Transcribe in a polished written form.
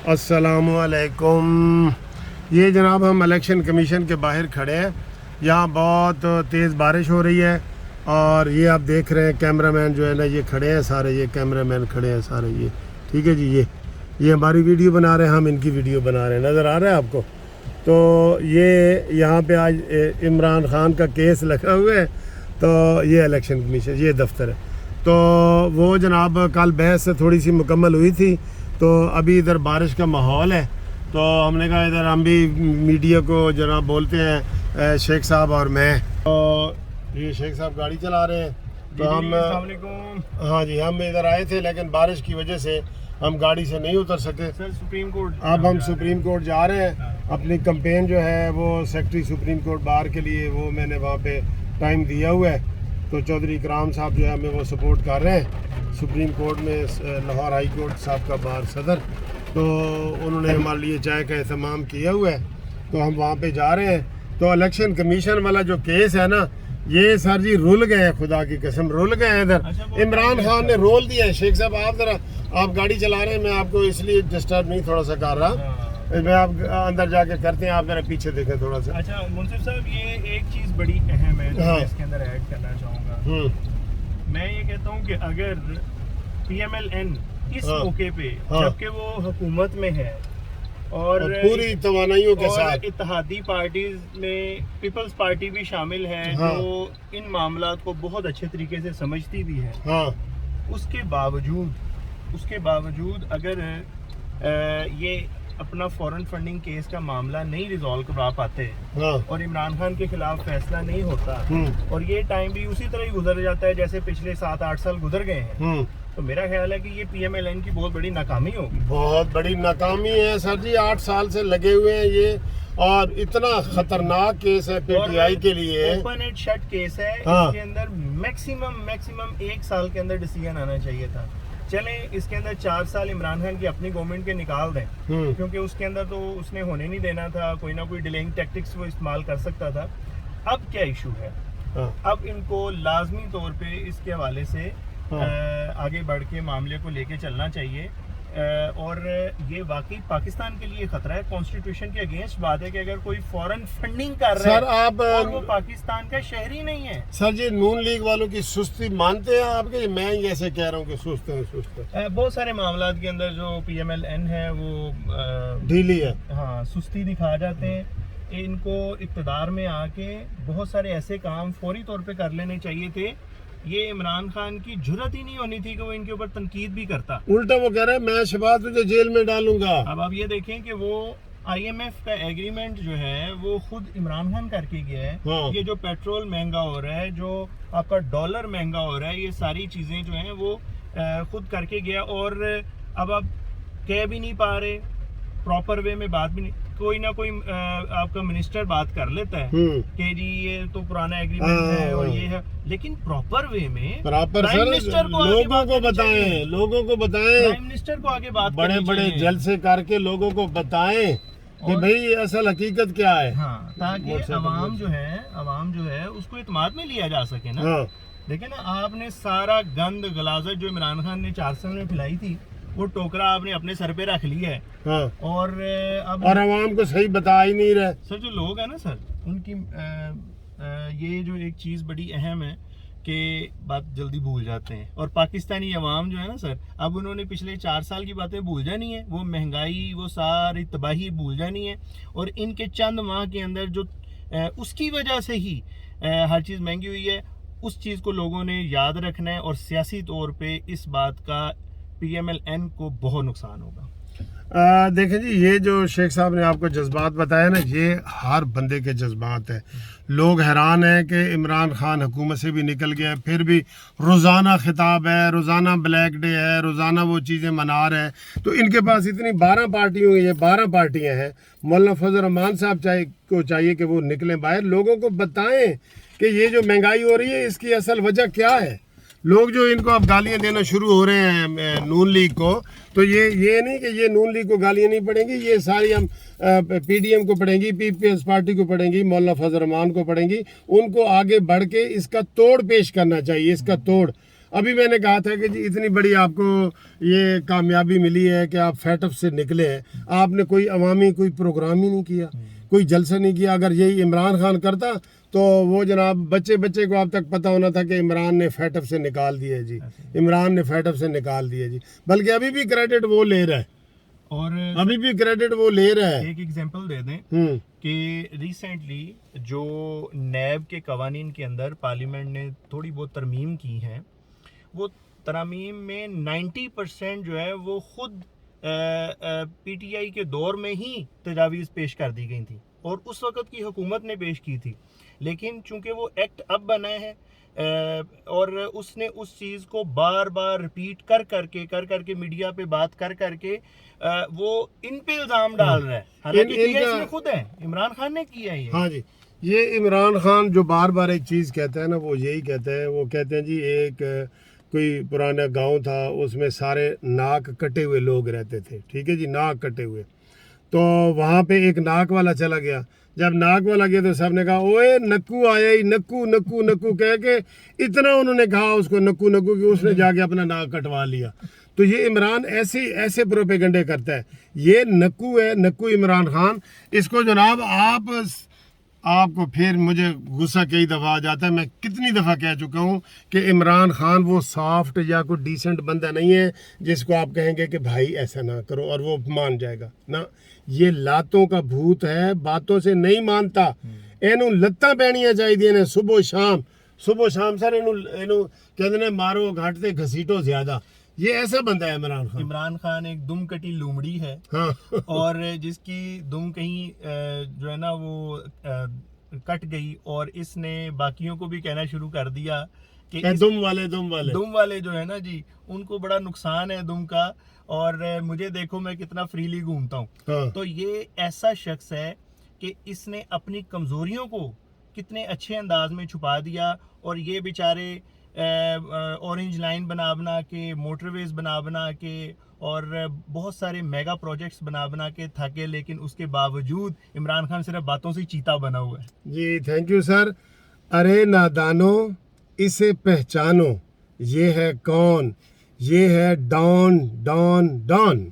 अस्सलाम वालेकुम। ये जनाब हम इलेक्शन कमीशन के बाहर खड़े हैं। यहाँ बहुत तेज़ बारिश हो रही है और ये आप देख रहे हैं कैमरामैन जो है ना ये खड़े हैं सारे, ये कैमरामैन खड़े हैं सारे, ये ठीक है जी। ये हमारी वीडियो बना रहे हैं, हम इनकी वीडियो बना रहे हैं, नज़र आ रहा है आपको। तो ये यहाँ पे आज इमरान खान का केस लगा हुआ है, तो ये इलेक्शन कमीशन ये दफ्तर है। तो वो जनाब कल बहस थोड़ी सी मुकम्मल हुई थी, तो अभी इधर बारिश का माहौल है, तो हमने कहा इधर हम भी मीडिया को जनाब बोलते हैं शेख साहब और मैं। तो ये शेख साहब गाड़ी चला रहे हैं, तो हम हाँ जी हम इधर आए थे, लेकिन बारिश की वजह से हम गाड़ी से नहीं उतर सके। सर सुप्रीम कोर्ट अब हम सुप्रीम कोर्ट जा रहे हैं। अपनी कंपेन जो है वो सेक्रेटरी सुप्रीम कोर्ट बार के लिए वो मैंने वहाँ पे टाइम दिया हुआ है, तो चौधरी इकराम साहब जो है हमें वो सपोर्ट कर रहे हैं। सुप्रीम कोर्ट में लाहौर हाई कोर्ट साहब का बार सदर, तो उन्होंने हमारे लिए चाय का एहतमाम किया हुआ है, तो हम वहाँ पे जा रहे हैं। तो इलेक्शन कमीशन वाला जो केस है ना, ये सर जी रुल गए हैं, खुदा की कसम रुल गए हैं इधर। इमरान खान ने रोल दिया है। शेख साहब आप जरा, आप गाड़ी चला रहे हैं, मैं आपको इसलिए डिस्टर्ब नहीं थोड़ा सा कर रहा, मैं आप अंदर जाके करते हैं, आप मेरे पीछे देखें थोड़ा सा। अच्छा मुंसिफ साहब, ये एक चीज़ बड़ी अहम है जो मैं इसके अंदर ऐड करना चाहूँगा। मैं ये कहता हूँ कि अगर PMLN इस मौके पे जबकि वो हुकूमत में है और पूरी तवानाइयों के साथ इत्तेहादी पार्टीज में पीपल्स पार्टी भी शामिल है, जो इन मामलात को बहुत अच्छे तरीके से समझती भी है, उसके बावजूद अगर ये अपना फॉरेन फंडिंग केस का मामला नहीं रिजॉल्व करवा पाते और इमरान खान के खिलाफ फैसला नहीं होता और ये टाइम भी उसी तरह ही गुजर जाता है जैसे पिछले 7-8 साल गुजर गए हैं, तो मेरा ख्याल है कि ये PMLN की बहुत बड़ी नाकामी होगी। बहुत बड़ी नाकामी है सर जी, 8 साल से लगे हुए हैं ये, और इतना खतरनाक केस है PTI के लिए। ओपन एंड शट केस है, इसके अंदर मैक्सिमम 1 साल के अंदर डिसीजन आना चाहिए था। चलें इसके अंदर 4 साल इमरान खान की अपनी गवर्नमेंट के निकाल दें, क्योंकि उसके अंदर तो उसने होने नहीं देना था, कोई ना कोई डिलेइंग टैक्टिक्स वो इस्तेमाल कर सकता था। अब क्या इशू है, अब इनको लाजमी तौर पे इसके हवाले से आगे बढ़ के मामले को लेके चलना चाहिए। और ये वाकई पाकिस्तान के लिए खतरा है, कॉन्स्टिट्यूशन के अगेंस्ट बात है कि अगर कोई फॉरेन फंडिंग कर रहा है आप और वो पाकिस्तान का शहरी नहीं है। सर जी नून लीग वालों की सुस्ती मानते हैं आपके? मैं ऐसे कह रहा हूँ कि सुस्त है। बहुत सारे मामलात के अंदर जो PMLN है वो ढीली है, हाँ सुस्ती दिखा जाते हैं। इनको इक़्तिदार में आके बहुत सारे ऐसे काम फौरी तौर पे कर लेने चाहिए थे। ये इमरान खान की जुर्रत ही नहीं होनी थी कि वो इनके ऊपर तनकीद भी करता, उल्टा वो कह रहा है मैं शबाज तुझे जेल में डालूंगा। अब आप ये देखें कि वो IMF का एग्रीमेंट जो है वो खुद इमरान खान करके गया है। ये जो पेट्रोल महंगा हो रहा है, जो आपका डॉलर महंगा हो रहा है, ये सारी चीज़ें जो हैं वो खुद करके गया, और अब आप कह भी नहीं पा रहे प्रॉपर वे में, बात भी नहीं, कोई ना कोई आपका मिनिस्टर बात कर लेता है कि जी ये तो पुराना एग्रीमेंट है और ये है, लेकिन प्रॉपर वे में प्राइम मिनिस्टर को लोगों को बताएं, प्राइम मिनिस्टर को आगे बात बड़े जलसे करके लोगों को बताएं कि भाई असल हकीकत क्या है, ताकि अवाम जो है उसको इत्मीनान में लिया जा सके ना। देखिए ना, आपने सारा गंद गलाजत जो इमरान खान ने 4 साल में फैलाई थी, वो टोकरा आपने अपने सर पे रख लिया है, और अब आवाम को सही बता ही नहीं रहे। सर जो लोग हैं ना सर, उनकी ये जो एक चीज़ बड़ी अहम है कि बात जल्दी भूल जाते हैं, और पाकिस्तानी अवाम जो है ना सर, अब उन्होंने पिछले 4 साल की बातें भूल जानी है, वो महंगाई, वो सारी तबाही भूल जानी है, और इनके चंद माह के अंदर जो उसकी वजह से ही हर चीज़ महंगी हुई है, उस चीज़ को लोगों ने याद रखना है, और सियासी तौर पे इस बात का PMLN को बहुत नुकसान होगा। देखें जी, ये जो शेख साहब ने आपको जज्बात बताया ना, ये हर बंदे के जज्बात है। लोग हैरान हैं कि इमरान खान हुकूमत से भी निकल गया, फिर भी रोज़ाना खिताब है, रोज़ाना ब्लैक डे है, रोज़ाना वो चीज़ें मना रहे हैं। तो इनके पास इतनी 12 पार्टियों की, ये 12 पार्टियां हैं। मौलाना फजल रहमान साहब को चाहिए कि वो निकलें बाहर, लोगों को बताएं कि ये जो महंगाई हो रही है इसकी असल वजह क्या है। लोग जो इनको अब गालियां देना शुरू हो रहे हैं नून लीग को, तो ये नहीं कि ये नून लीग को गालियां नहीं पड़ेंगी, ये सारी हम PDM को पड़ेंगी, PPS पार्टी को पड़ेंगी, मौलाना फजल रहमान को पड़ेंगी। उनको आगे बढ़ के इसका तोड़ पेश करना चाहिए, इसका तोड़। ابھی میں نے کہا تھا کہ جی اتنی بڑی آپ کو یہ کامیابی ملی ہے کہ آپ فیٹ اپ سے نکلے ہیں, آپ نے کوئی عوامی کوئی پروگرام ہی نہیں کیا, کوئی جلسہ نہیں کیا. اگر یہی عمران خان کرتا تو وہ جناب بچے کو اب تک پتہ ہونا تھا کہ عمران نے فیٹ اپ سے نکال دیا جی, عمران نے فیٹ اپ سے نکال دیا جی. بلکہ ابھی بھی کریڈٹ وہ لے رہا ہے, اور ابھی بھی کریڈٹ وہ لے رہا ہے. ایک ایگزامپل دے دیں کہ ریسنٹلی جو نیب کے قوانین کے اندر پارلیمنٹ نے تھوڑی بہت ترمیم کی ہیں, وہ ترامیم میں 90% جو ہے وہ خود پی ٹی آئی کے دور میں ہی تجاویز پیش کر دی گئی تھی اور اس وقت کی حکومت نے پیش کی تھی. لیکن چونکہ وہ ایکٹ اب بنا ہے اور اس نے اس چیز کو بار بار ریپیٹ کر کے میڈیا پہ بات کر کے وہ ان پہ الزام ڈال رہا ہے, حالانکہ کیا اس نے خود ہے, عمران خان نے کیا ہے یہ. ہاں جی, یہ عمران خان جو بار بار ایک چیز کہتا ہے نا, وہ یہی کہتا ہے, وہ کہتے ہیں جی ایک کوئی پرانا گاؤں تھا, اس میں سارے ناک کٹے ہوئے لوگ رہتے تھے, ٹھیک ہے جی, ناک کٹے ہوئے. تو وہاں پہ ایک ناک والا چلا گیا, جب ناک والا گیا تو سب نے کہا اوے نکو آیا ہی, نکو نکو نکو کہہ کے اتنا انہوں نے کہا اس کو نکو نکو کہ اس نے جا کے اپنا ناک کٹوا لیا. تو یہ عمران ایسے پروپیگنڈے کرتا ہے. یہ نکو ہے, نکو عمران خان. اس کو جناب آپ کو پھر مجھے غصہ کئی دفعہ آ جاتا ہے, میں کتنی دفعہ کہہ چکا ہوں کہ عمران خان وہ سافٹ یا کوئی ڈیسنٹ بندہ نہیں ہے جس کو آپ کہیں گے کہ بھائی ایسا نہ کرو اور وہ مان جائے گا نا. یہ لاتوں کا بھوت ہے, باتوں سے نہیں مانتا. اینو لتاں پینیاں چاہیے نے صبح شام سر اینو کہتے ہیں مارو گھاٹتے گھسیٹو زیادہ. یہ ایسا بندہ ہے عمران خان. عمران خان ایک دم کٹی لومڑی ہے, ہاں, اور جس کی دم کہیں جو ہے نا وہ کٹ گئی, اور اس نے باقیوں کو بھی کہنا شروع کر دیا کہ دم والے جو ہے نا جی, ان کو بڑا نقصان ہے دم کا, اور مجھے دیکھو میں کتنا فریلی گھومتا ہوں. تو یہ ایسا شخص ہے کہ اس نے اپنی کمزوریوں کو کتنے اچھے انداز میں چھپا دیا, اور یہ بیچارے اورنج لائن بنا کے, موٹر ویز بنا کے, اور بہت سارے میگا پروجیکٹس بنا کے تھکے, لیکن اس کے باوجود عمران خان صرف باتوں سے چیتا بنا ہوا ہے. جی تھینک یو سر. ارے نادانو اسے پہچانو, یہ ہے کون, یہ ہے ڈان ڈان ڈان.